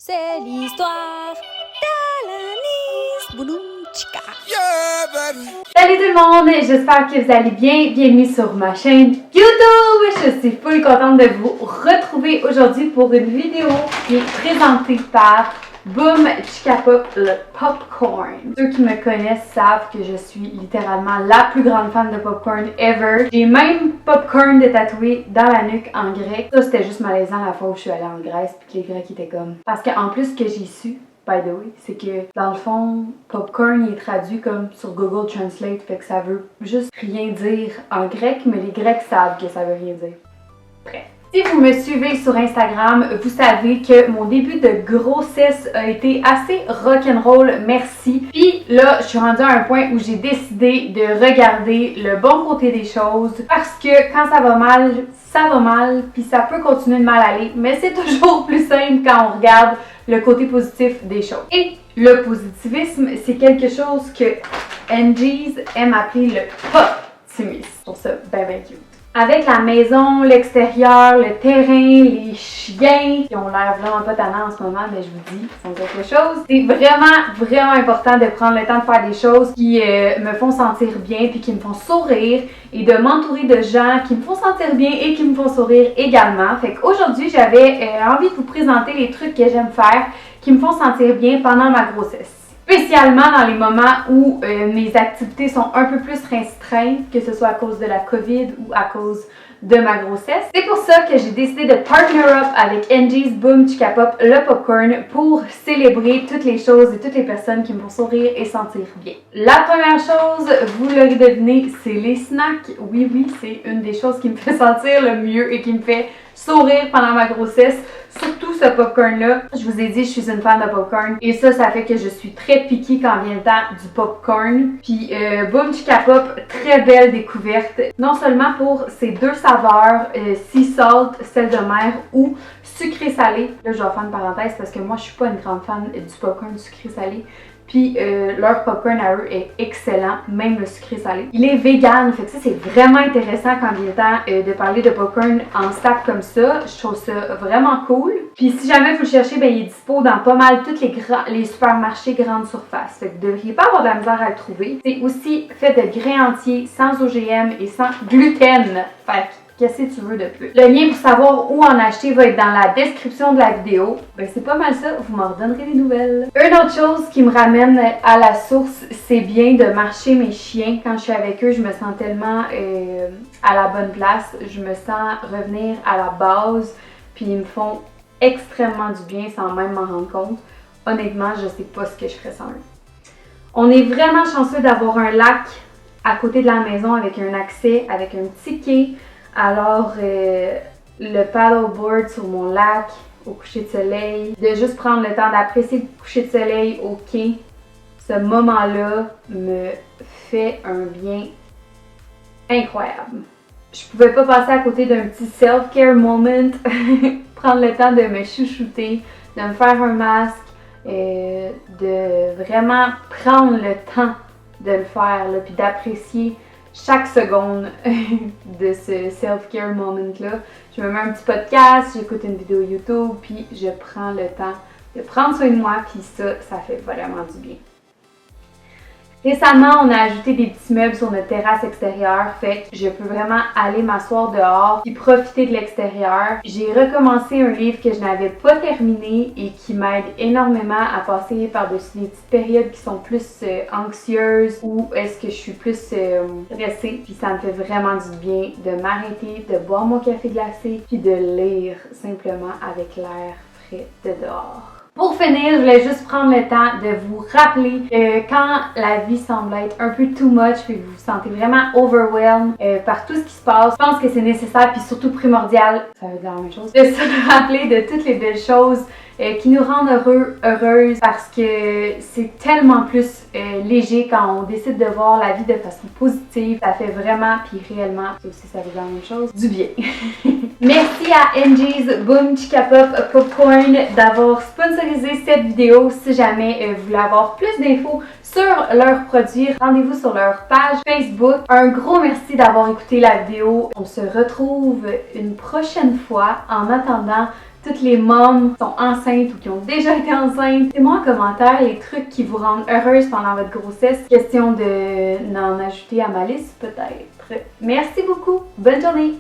C'est l'histoire d'Alanis Boulumchika. Yeah, baby. Salut tout le monde, j'espère que vous allez bien. Bienvenue sur ma chaîne YouTube. Je suis full contente de vous retrouver aujourd'hui pour une vidéo qui est présentée par Boom Chika Pop, le popcorn. Ceux qui me connaissent savent que je suis littéralement la plus grande fan de popcorn ever. J'ai même popcorn de tatoué dans la nuque en grec. Ça c'était juste malaisant la fois où je suis allée en Grèce puis que les Grecs étaient comme... Parce qu'en plus ce que j'ai su, by the way, c'est que dans le fond, popcorn il est traduit comme sur Google Translate, fait que ça veut juste rien dire en grec, mais les Grecs savent que ça veut rien dire. Bref. Si vous me suivez sur Instagram, vous savez que mon début de grossesse a été assez rock'n'roll, merci. Puis là, je suis rendue à un point où j'ai décidé de regarder le bon côté des choses parce que quand ça va mal, puis ça peut continuer de mal aller, mais c'est toujours plus simple quand on regarde le côté positif des choses. Et le positivisme, c'est quelque chose que NGs aime appeler le poptimisme. Je trouve ça ben cute. Avec la maison, l'extérieur, le terrain, les chiens qui ont l'air vraiment pas tannants en ce moment, mais je vous dis, ils font quelque chose. C'est vraiment important de prendre le temps de faire des choses qui me font sentir bien puis qui me font sourire et de m'entourer de gens qui me font sentir bien et qui me font sourire également. Fait qu'aujourd'hui, j'avais envie de vous présenter les trucs que j'aime faire qui me font sentir bien pendant ma grossesse. Spécialement dans les moments où mes activités sont un peu plus restreintes, que ce soit à cause de la COVID ou à cause de ma grossesse. C'est pour ça que j'ai décidé de partner up avec NG's Boom Chika Pop, le popcorn, pour célébrer toutes les choses et toutes les personnes qui me font sourire et sentir bien. La première chose, vous l'aurez deviné, c'est les snacks. Oui, c'est une des choses qui me fait sentir le mieux et qui me fait sourire pendant ma grossesse. Surtout ce popcorn-là. Je vous ai dit, je suis une fan de popcorn. Et ça fait que je suis très piquée quand vient le temps du popcorn. Puis Boom Chika Pop, très belle découverte. Non seulement pour ses deux saveurs, sea salt, sel de mer ou sucré-salé. Là, je vais faire une parenthèse parce que moi, je suis pas une grande fan du popcorn sucré-salé. Puis leur popcorn à eux est excellent, même le sucré salé. Il est vegan, fait que ça c'est vraiment intéressant quand il est temps de parler de popcorn en sac comme ça. Je trouve ça vraiment cool. Puis si jamais vous le cherchez, ben il est dispo dans pas mal tous les supermarchés grande surface. Fait que vous devriez pas avoir de la misère à le trouver. C'est aussi fait de grains entiers, sans OGM et sans gluten. Fait que qu'est-ce que tu veux de plus? Le lien pour savoir où en acheter va être dans la description de la vidéo. Ben c'est pas mal ça, vous m'en redonnerez des nouvelles. Une autre chose qui me ramène à la source, c'est bien de marcher mes chiens. Quand je suis avec eux, je me sens tellement à la bonne place. Je me sens revenir à la base. Puis ils me font extrêmement du bien sans même m'en rendre compte. Honnêtement, je sais pas ce que je ferais sans eux. On est vraiment chanceux d'avoir un lac à côté de la maison avec un accès, avec un petit quai. Alors, le paddleboard sur mon lac, au coucher de soleil, de juste prendre le temps d'apprécier le coucher de soleil au quai, ce moment-là me fait un bien incroyable. Je pouvais pas passer à côté d'un petit self-care moment, prendre le temps de me chouchouter, de me faire un masque, de vraiment prendre le temps de le faire, là, puis d'apprécier chaque seconde de ce self-care moment-là. Je me mets un petit podcast, j'écoute une vidéo YouTube, puis je prends le temps de prendre soin de moi, puis ça fait vraiment du bien. Récemment, on a ajouté des petits meubles sur notre terrasse extérieure, fait que je peux vraiment aller m'asseoir dehors et profiter de l'extérieur. J'ai recommencé un livre que je n'avais pas terminé et qui m'aide énormément à passer par-dessus des petites périodes qui sont plus anxieuses ou est-ce que je suis plus stressée. Puis ça me fait vraiment du bien de m'arrêter, de boire mon café glacé puis de lire simplement avec l'air frais de dehors. Pour finir, je voulais juste prendre le temps de vous rappeler que quand la vie semble être un peu too much puis vous vous sentez vraiment overwhelmed par tout ce qui se passe, je pense que c'est nécessaire puis surtout primordial, ça veut dire la même chose, de se rappeler de toutes les belles choses qui nous rendent heureuses parce que c'est tellement plus léger quand on décide de voir la vie de façon positive. Ça fait vraiment, puis réellement, ça aussi ça veut dire la même chose, du bien. Merci à NG's Boom Chika Pop Popcorn d'avoir sponsorisé cette vidéo. Si jamais vous voulez avoir plus d'infos sur leurs produits, rendez-vous sur leur page Facebook. Un gros merci d'avoir écouté la vidéo. On se retrouve une prochaine fois. En attendant, toutes les mômes sont enceintes ou qui ont déjà été enceintes. Dites-moi en commentaire les trucs qui vous rendent heureuse pendant votre grossesse. Question de n'en ajouter à ma liste peut-être. Merci beaucoup. Bonne journée.